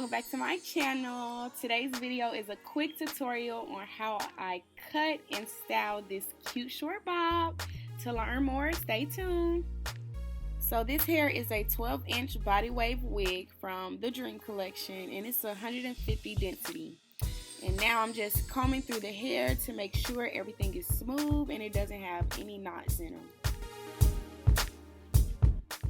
welcome back to my channel. Today's video is a quick tutorial on how I cut and style this cute short bob. To learn more, stay tuned. So this hair is a 12-inch body wave wig from the Dream Collection, and it's 150 density. And now I'm just combing through the hair to make sure everything is smooth and it doesn't have any knots in them.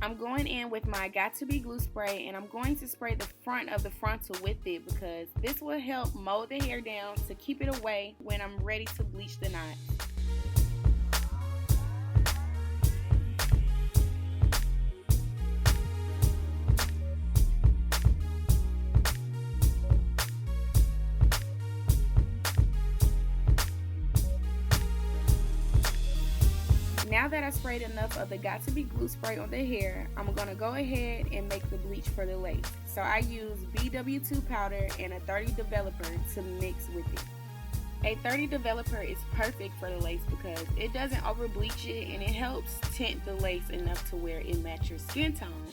I'm going in with my Got To Be glue spray, and I'm going to spray the front of the frontal with it because this will help mold the hair down to keep it away when I'm ready to bleach the knots. Now that I sprayed enough of the Got To Be glue spray on the hair, I'm going to go ahead and make the bleach for the lace. So I use BW2 powder and a 30 developer to mix with it. A 30 developer is perfect for the lace because it doesn't over bleach it and it helps tint the lace enough to where it matches your skin tone.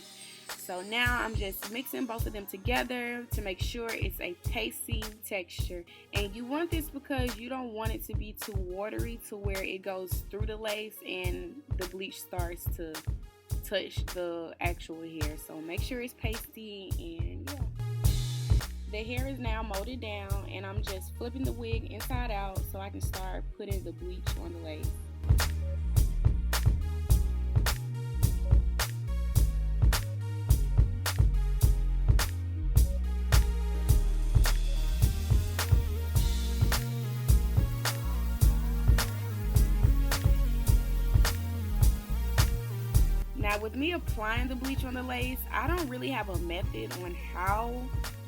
So now I'm just mixing both of them together to make sure it's a tasty texture. And you want this because you don't want it to be too watery to where it goes through the lace and the bleach starts to touch the actual hair. So make sure it's pasty, and yeah. The hair is now molded down, and I'm just flipping the wig inside out so I can start putting the bleach on the lace. Now with me applying the bleach on the lace, I don't really have a method on how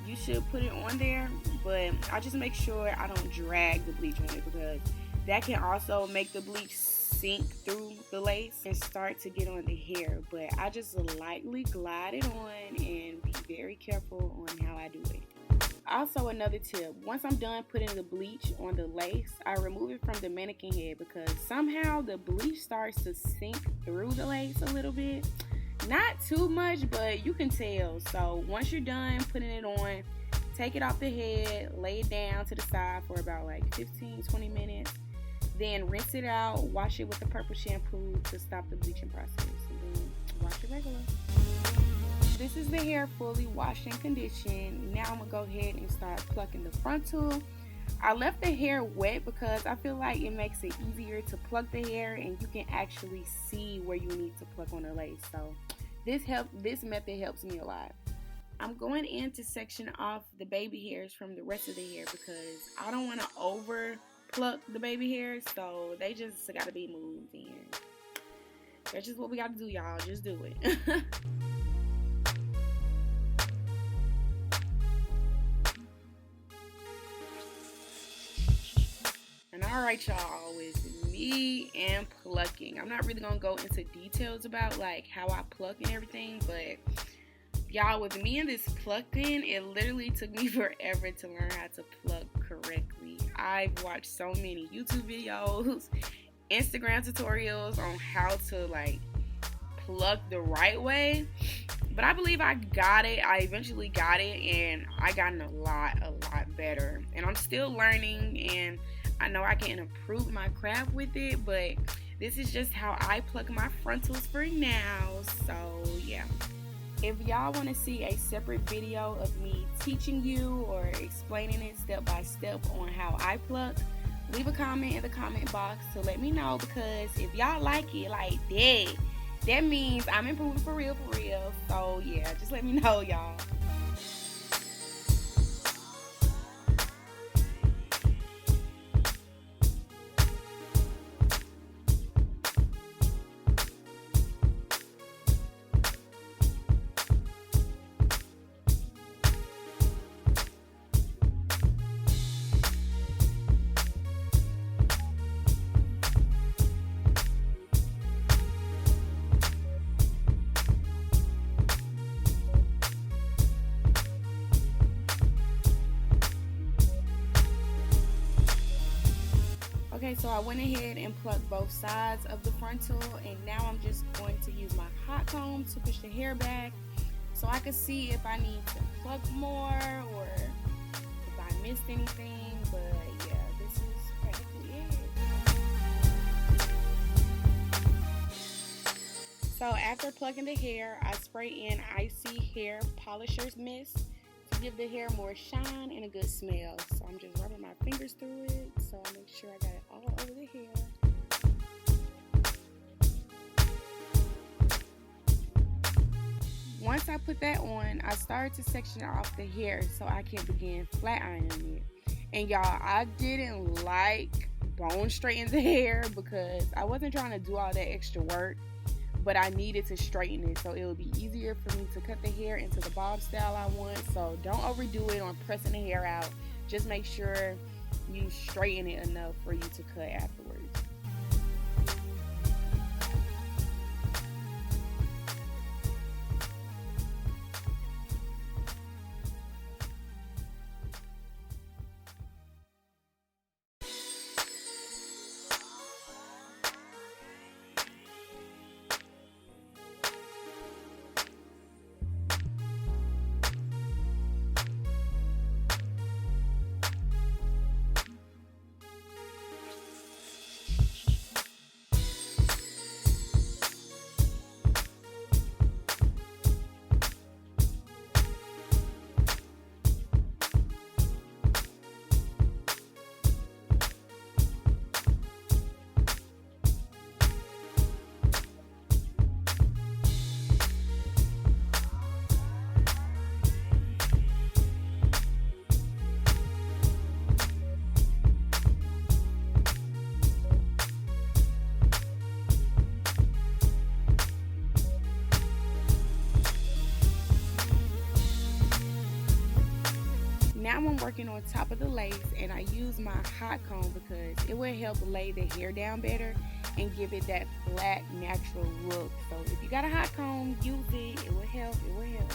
you should put it on there, but I just make sure I don't drag the bleach on it because that can also make the bleach sink through the lace and start to get on the hair. But I just lightly glide it on and be very careful on how I do it. Also, another tip, once I'm done putting the bleach on the lace, I remove it from the mannequin head because somehow the bleach starts to sink through the lace a little bit. Not too much, but you can tell. So once you're done putting it on, take it off the head, lay it down to the side for about like 15-20 minutes. Then rinse it out, wash it with the purple shampoo to stop the bleaching process, and then wash it regular. This is the hair fully washed and conditioned. Now I'm going to go ahead and start plucking the frontal. I left the hair wet because I feel like it makes it easier to pluck the hair and you can actually see where you need to pluck on the lace. So this method helps me a lot. I'm going in to section off the baby hairs from the rest of the hair because I don't want to over pluck the baby hairs, so they just got to be moved in. That's just what we got to do, y'all. Just do it. And alright, y'all, with me and plucking, I'm not really gonna go into details about like how I pluck and everything, but y'all, with me and this plucking, it literally took me forever to learn how to pluck correctly. I've watched so many YouTube videos, Instagram tutorials on how to like pluck the right way, but I believe I got it. I eventually got it, and I gotten a lot better, and I'm still learning, and I know I can improve my craft with it, but this is just how I pluck my frontals for now. So yeah, if y'all want to see a separate video of me teaching you or explaining it step by step on how I pluck, leave a comment in the comment box to let me know, because if y'all like it like that means I'm improving for real. So yeah, just let me know, y'all. Okay, so I went ahead and plucked both sides of the frontal, and now I'm just going to use my hot comb to push the hair back. So so I could see if I need to pluck more or if I missed anything. But yeah, this is practically it. So after plucking the hair, I spray in Icy Hair Polisher's Mist to give the hair more shine and a good smell. So I'm just rubbing my fingers through it so I make sure I got it all over the hair. Once I put that on, I started to section off the hair so I can begin flat ironing it. And y'all, I didn't like bone straightening the hair because I wasn't trying to do all that extra work, but I needed to straighten it so it would be easier for me to cut the hair into the bob style I want. So don't overdo it on pressing the hair out. Just make sure you straighten it enough for you to cut afterwards. Now I'm working on top of the lace, and I use my hot comb because it will help lay the hair down better and give it that flat, natural look. So if you got a hot comb, use it. It will help. It will help.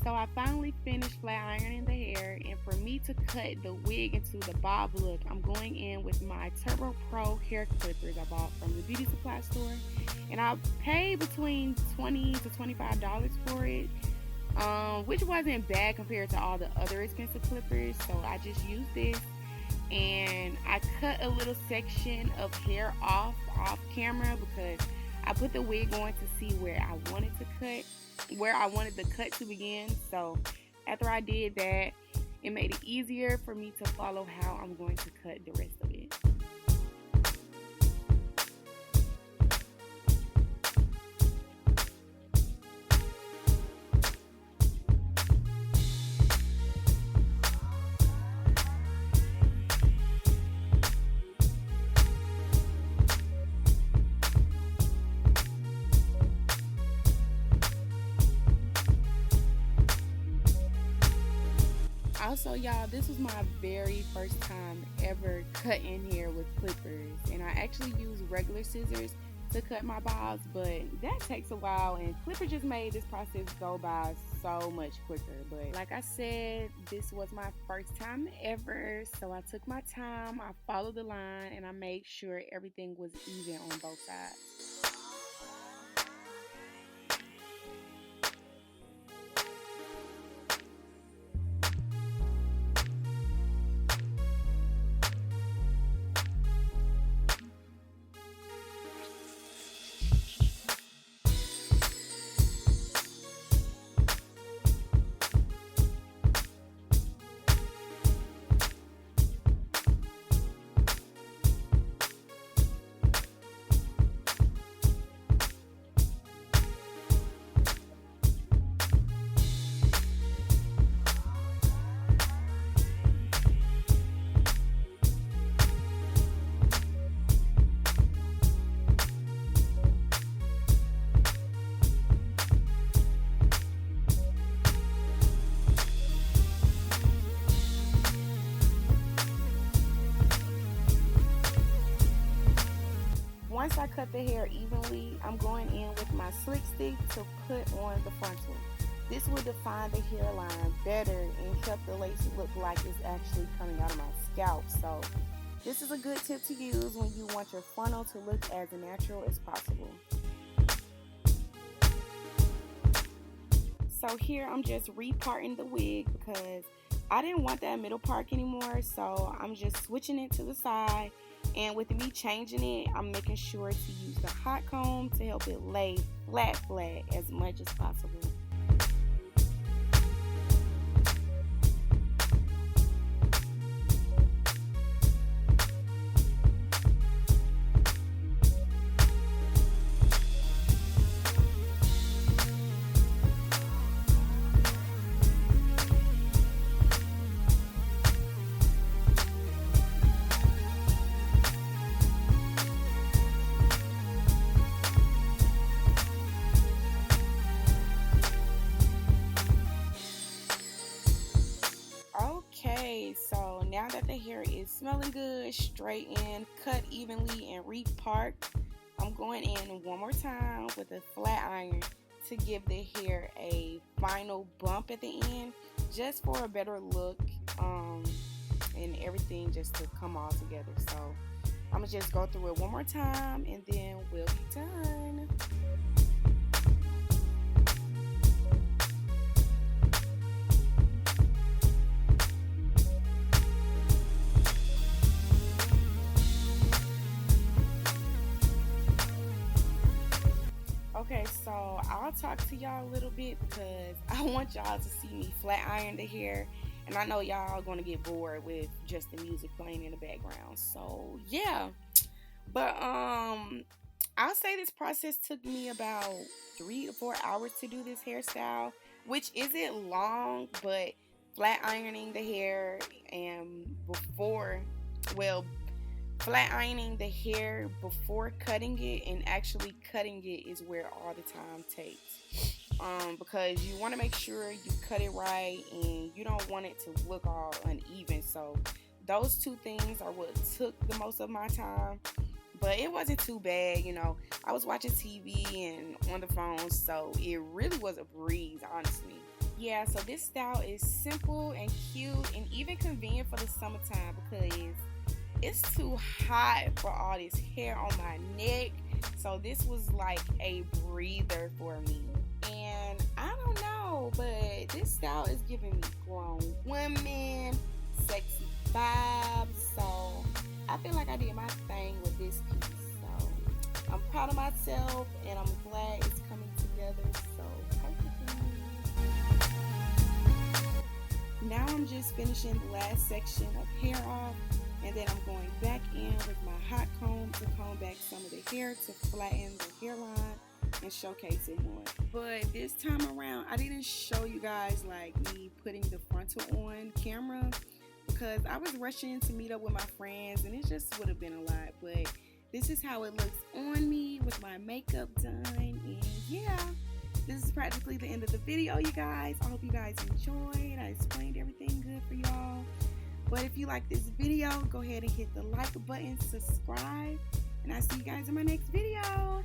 So I finally finished flat ironing the hair, and for me to cut the wig into the bob look, I'm going in with my Turbo Pro hair clippers I bought from the beauty supply store, and I paid between $20 to $25 for it, which wasn't bad compared to all the other expensive clippers. So I just used this, and I cut a little section of hair off camera because I put the wig on to see where I wanted the cut to begin. So after I did that, it made it easier for me to follow how I'm going to cut the rest of it. Also, y'all, this was my very first time ever cutting hair with clippers, and I actually used regular scissors to cut my bobs, but that takes a while, and clippers just made this process go by so much quicker. But like I said, this was my first time ever, so I took my time, I followed the line, and I made sure everything was even on both sides. once I cut the hair evenly, I'm going in with my slick stick to put on the frontal. This will define the hairline better and help the lace look like it's actually coming out of my scalp. So this is a good tip to use when you want your frontal to look as natural as possible. So here I'm just reparting the wig because I didn't want that middle part anymore, so I'm just switching it to the side. And with me changing it, I'm making sure to use the hot comb to help it lay flat as much as possible. Okay, so now that the hair is smelling good, straightened, cut evenly, and repart, I'm going in one more time with a flat iron to give the hair a final bump at the end, just for a better look, and everything just to come all together. So I'm gonna just go through it one more time, and then we'll be done. Okay, so I'll talk to y'all a little bit because I want y'all to see me flat iron the hair, and I know y'all are gonna get bored with just the music playing in the background. So yeah, but I'll say this process took me about 3 to 4 hours to do this hairstyle, which isn't long, but flat ironing the hair and before, well, flat ironing the hair before cutting it and actually cutting it is where all the time takes, because you want to make sure you cut it right and you don't want it to look all uneven. So those two things are what took the most of my time, but it wasn't too bad. I was watching TV and on the phone, so it really was a breeze, honestly. Yeah, so this style is simple and cute and even convenient for the summertime because it's too hot for all this hair on my neck. So this was like a breather for me. And I don't know, but this style is giving me grown women, sexy vibes. So I feel like I did my thing with this piece. So I'm proud of myself and I'm glad it's coming together so perfectly. Now I'm just finishing the last section of hair off. And then I'm going back in with my hot comb to comb back some of the hair to flatten the hairline and showcase it more. But this time around, I didn't show you guys like me putting the frontal on camera because I was rushing to meet up with my friends and it just would have been a lot. But this is how it looks on me with my makeup done. And yeah, this is practically the end of the video, you guys. I hope you guys enjoyed. I explained everything good for y'all. But if you like this video, go ahead and hit the like button, subscribe, and I'll see you guys in my next video.